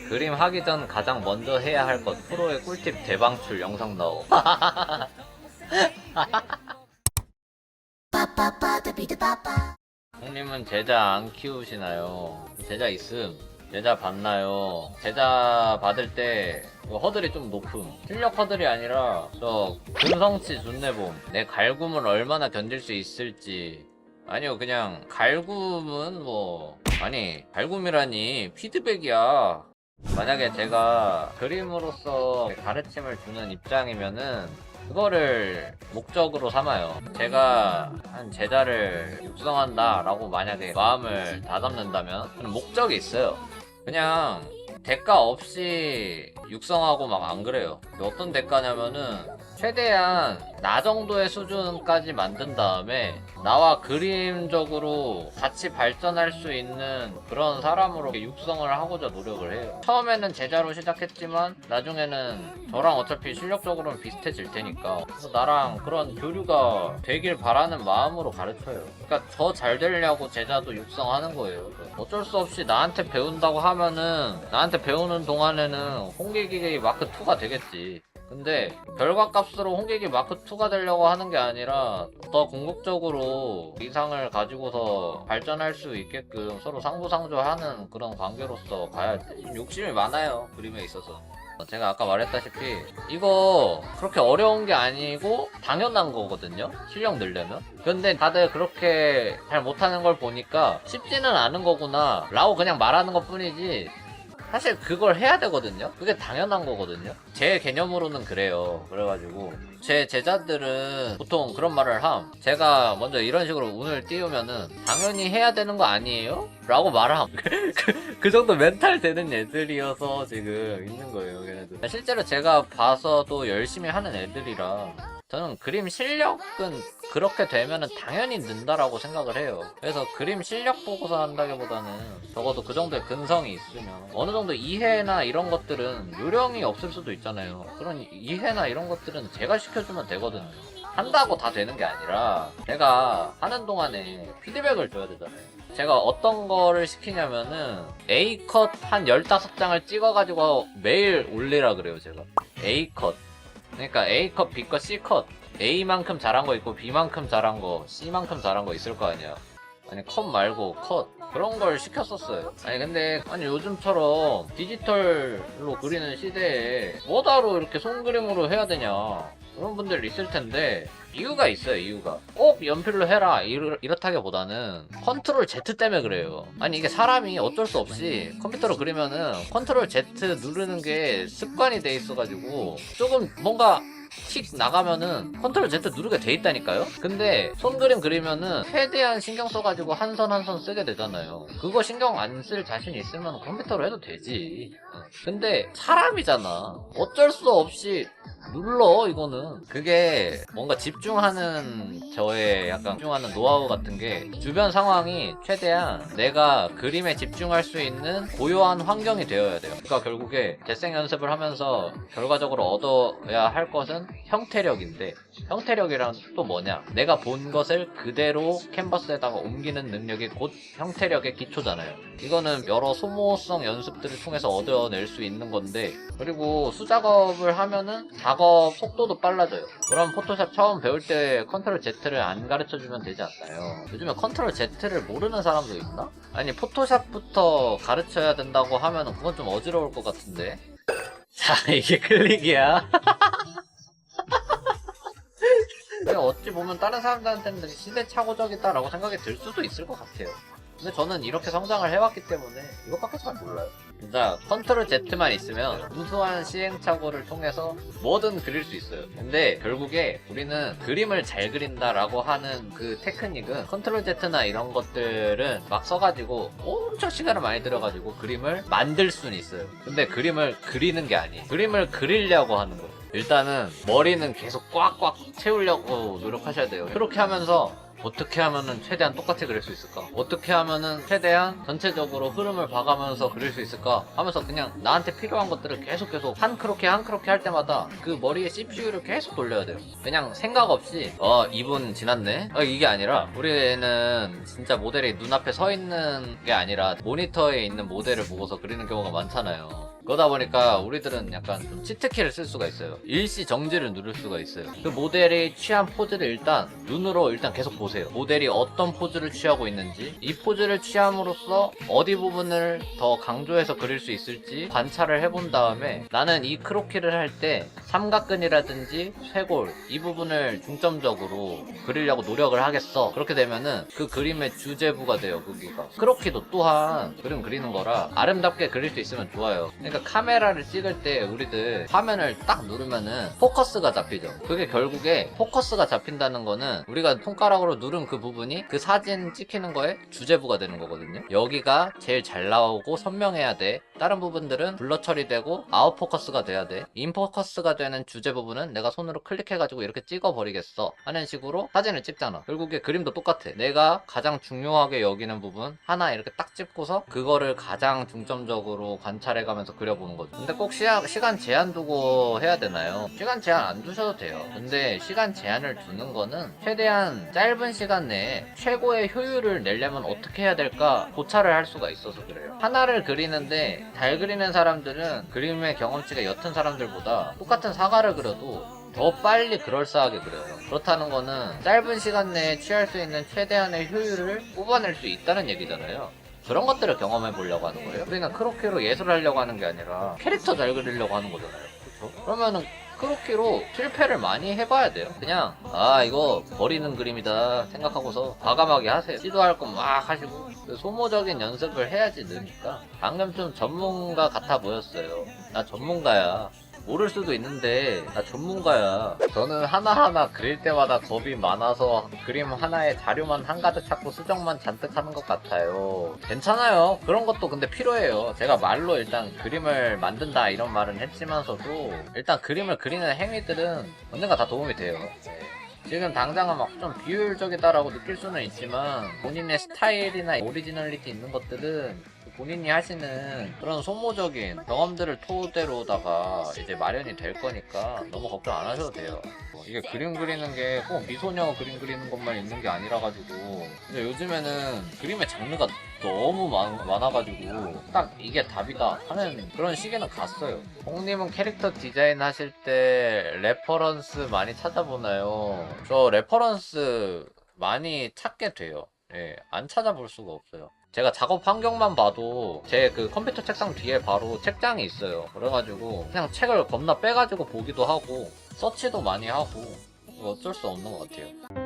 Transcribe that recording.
그림 하기 전 가장 먼저 해야 할 것 프로의 꿀팁 대방출 영상 나오. 형님은 제자 안 키우시나요? 제자 있음. 제자 받나요? 제자 받을 때 허들이 좀 높음. 실력 허들이 아니라 저 근성치 존내봄. 내 갈굼을 얼마나 견딜 수 있을지. 아니요, 그냥 갈굼은 뭐 아니 갈굼이라니 피드백이야. 만약에 제가 그림으로서 가르침을 주는 입장이면은 그거를 목적으로 삼아요. 제가 한 제자를 육성한다 라고 만약에 마음을 다잡는다면 목적이 있어요. 그냥 대가 없이 육성하고 막 안 그래요. 어떤 대가냐면은 최대한 나 정도의 수준까지 만든 다음에 나와 그림적으로 같이 발전할 수 있는 그런 사람으로 육성을 하고자 노력을 해요. 처음에는 제자로 시작했지만 나중에는 저랑 어차피 실력적으로는 비슷해질 테니까 그래서 나랑 그런 교류가 되길 바라는 마음으로 가르쳐요. 그러니까 더 잘 되려고 제자도 육성하는 거예요. 어쩔 수 없이 나한테 배운다고 하면은 나한테 배우는 동안에는 홍길기 마크 2가 되겠지. 근데 결과값으로 홍길기 마크 2가 되려고 하는 게 아니라 더 궁극적으로 이상을 가지고서 발전할 수 있게끔 서로 상부상조하는 그런 관계로서 가야지. 좀 욕심이 많아요, 그림에 있어서. 제가 아까 말했다시피 이거 그렇게 어려운 게 아니고 당연한 거거든요, 실력 늘려면. 근데 다들 그렇게 잘 못하는 걸 보니까 쉽지는 않은 거구나 라고 그냥 말하는 것 뿐이지 사실 그걸 해야 되거든요. 그게 당연한 거거든요. 제 개념으로는 그래요. 그래가지고 제 제자들은 보통 그런 말을 함. 제가 먼저 이런 식으로 운을 띄우면은 당연히 해야 되는 거 아니에요? 라고 말함. 그 정도 멘탈 되는 애들이어서 지금 있는 거예요, 걔네들. 실제로 제가 봐서도 열심히 하는 애들이라 저는 그림 실력은 그렇게 되면은 당연히 는다라고 생각을 해요. 그래서 그림 실력 보고서 한다기보다는 적어도 그 정도의 근성이 있으면 어느 정도 이해나 이런 것들은 요령이 없을 수도 있잖아요. 그런 이해나 이런 것들은 제가 시켜주면 되거든요. 한다고 다 되는 게 아니라 내가 하는 동안에 피드백을 줘야 되잖아요. 제가 어떤 거를 시키냐면은 A컷 한 15장을 찍어가지고 매일 올리라 그래요, 제가. A컷. 그러니까 A컷, B컷, C컷. A만큼 잘한 거 있고 B만큼 잘한 거, C만큼 잘한 거 있을 거 아니야. 아니 컷 말고 컷 그런 걸 시켰었어요. 아니 근데 요즘처럼 디지털로 그리는 시대에 뭐다로 이렇게 손그림으로 해야 되냐 그런 분들 있을 텐데 이유가 있어요. 이유가 꼭 연필로 해라 이렇다기보다는 컨트롤 Z 때문에 그래요. 아니 이게 사람이 어쩔 수 없이 컴퓨터로 그리면은 컨트롤 Z 누르는 게 습관이 돼 있어가지고 조금 뭔가 틱 나가면은 컨트롤 Z 누르게 돼 있다니까요. 근데 손그림 그리면은 최대한 신경 써가지고 한 선 한 선 쓰게 되잖아요. 그거 신경 안 쓸 자신 있으면 컴퓨터로 해도 되지. 근데 사람이잖아. 어쩔 수 없이 눌러. 이거는 그게 뭔가 집중하는 저의 약간 집중하는 노하우 같은 게 주변 상황이 최대한 내가 그림에 집중할 수 있는 고요한 환경이 되어야 돼요. 그러니까 결국에 재생 연습을 하면서 결과적으로 얻어야 할 것은 형태력인데 형태력이란 또 뭐냐, 내가 본 것을 그대로 캔버스에다가 옮기는 능력이 곧 형태력의 기초잖아요. 이거는 여러 소모성 연습들을 통해서 얻어낼 수 있는 건데, 그리고 수작업을 하면은 작업 속도도 빨라져요. 그럼 포토샵 처음 배울 때 컨트롤 Z를 안 가르쳐주면 되지 않나요? 요즘에 컨트롤 Z를 모르는 사람도 있나? 아니 포토샵부터 가르쳐야 된다고 하면은 그건 좀 어지러울 것 같은데. 자, 이게 클릭이야. 어찌 보면 다른 사람들한테는 시대착오적이다라고 생각이 들 수도 있을 것 같아요. 근데 저는 이렇게 성장을 해왔기 때문에 이것밖에 잘 몰라요. 진짜 컨트롤 Z만 있으면 우수한 시행착오를 통해서 뭐든 그릴 수 있어요. 근데 결국에 우리는 그림을 잘 그린다라고 하는 그 테크닉은 컨트롤 Z나 이런 것들은 막 써가지고 엄청 시간을 많이 들여가지고 그림을 만들 수는 있어요. 근데 그림을 그리는 게 아니에요. 그림을 그리려고 하는 거예요. 일단은 머리는 계속 꽉꽉 채우려고 노력하셔야 돼요. 그렇게 하면서 어떻게 하면은 최대한 똑같이 그릴 수 있을까? 어떻게 하면은 최대한 전체적으로 흐름을 봐가면서 그릴 수 있을까? 하면서 그냥 나한테 필요한 것들을 계속 한 크로키 할 때마다 그 머리에 CPU를 계속 돌려야 돼요. 그냥 생각 없이 2분 지났네? 이게 아니라 우리 애는 진짜 모델이 눈앞에 서 있는 게 아니라 모니터에 있는 모델을 보고서 그리는 경우가 많잖아요. 그러다 보니까 우리들은 약간 좀 치트키를 쓸 수가 있어요. 일시 정지를 누를 수가 있어요. 그 모델이 취한 포즈를 일단 눈으로 일단 계속 보세요. 모델이 어떤 포즈를 취하고 있는지, 이 포즈를 취함으로써 어디 부분을 더 강조해서 그릴 수 있을지 관찰을 해본 다음에 나는 이 크로키를 할 때 삼각근이라든지 쇄골 이 부분을 중점적으로 그리려고 노력을 하겠어. 그렇게 되면은 그 그림의 주제부가 돼요. 거기가. 크로키도 또한 그림 그리는 거라 아름답게 그릴 수 있으면 좋아요. 그러니까 카메라를 찍을 때 우리들 화면을 딱 누르면은 포커스가 잡히죠. 그게 결국에 포커스가 잡힌다는 거는 우리가 손가락으로 누른 그 부분이 그 사진 찍히는 거에 주제부가 되는 거거든요. 여기가 제일 잘 나오고 선명해야 돼. 다른 부분들은 블러 처리되고 아웃 포커스가 돼야 돼. 인 포커스가 되는 주제 부분은 내가 손으로 클릭해가지고 이렇게 찍어버리겠어 하는 식으로 사진을 찍잖아. 결국에 그림도 똑같아. 내가 가장 중요하게 여기는 부분 하나 이렇게 딱 찝고서 그거를 가장 중점적으로 관찰해가면서 그려보는 거죠. 근데 꼭 시간 제한 두고 해야 되나요? 시간 제한 안 두셔도 돼요. 근데 시간 제한을 두는 거는 최대한 짧은 시간 내에 최고의 효율을 내려면 어떻게 해야 될까 고찰을 할 수가 있어서 그래요. 하나를 그리는데 잘 그리는 사람들은 그림의 경험치가 옅은 사람들보다 똑같은 사과를 그려도 더 빨리 그럴싸하게 그려요. 그렇다는 거는 짧은 시간 내에 취할 수 있는 최대한의 효율을 뽑아낼 수 있다는 얘기잖아요. 그런 것들을 경험해 보려고 하는 거예요. 우리는 크로키로 예술을 하려고 하는 게 아니라 캐릭터 잘 그리려고 하는 거잖아요. 그렇죠? 그러면은 크로키로 실패를 많이 해봐야 돼요. 그냥 이거 버리는 그림이다 생각하고서 과감하게 하세요. 시도할 거 막 하시고 소모적인 연습을 해야지 느니까. 방금 좀 전문가 같아 보였어요. 나 전문가야. 모를 수도 있는데 나 전문가야. 저는 하나하나 그릴 때마다 겁이 많아서 그림 하나에 자료만 한가득 찾고 수정만 잔뜩 하는 것 같아요. 괜찮아요. 그런 것도 근데 필요해요. 제가 말로 일단 그림을 만든다 이런 말은 했지만서도 일단 그림을 그리는 행위들은 언젠가 다 도움이 돼요. 네. 지금 당장은 막 좀 비효율적이다라고 느낄 수는 있지만 본인의 스타일이나 오리지널리티 있는 것들은 본인이 하시는 그런 소모적인 경험들을 토대로다가 이제 마련이 될 거니까 너무 걱정 안 하셔도 돼요. 이게 그림 그리는 게 꼭 미소녀 그림 그리는 것만 있는 게 아니라 가지고 근데 요즘에는 그림의 장르가 너무 많아가지고 딱 이게 답이다 하는 그런 시기는 갔어요. 홍님은 캐릭터 디자인 하실 때 레퍼런스 많이 찾아보나요? 저 레퍼런스 많이 찾게 돼요. 예, 안 찾아볼 수가 없어요. 제가 작업 환경만 봐도 제 그 컴퓨터 책상 뒤에 바로 책장이 있어요. 그래가지고 그냥 책을 겁나 빼가지고 보기도 하고 서치도 많이 하고 어쩔 수 없는 것 같아요.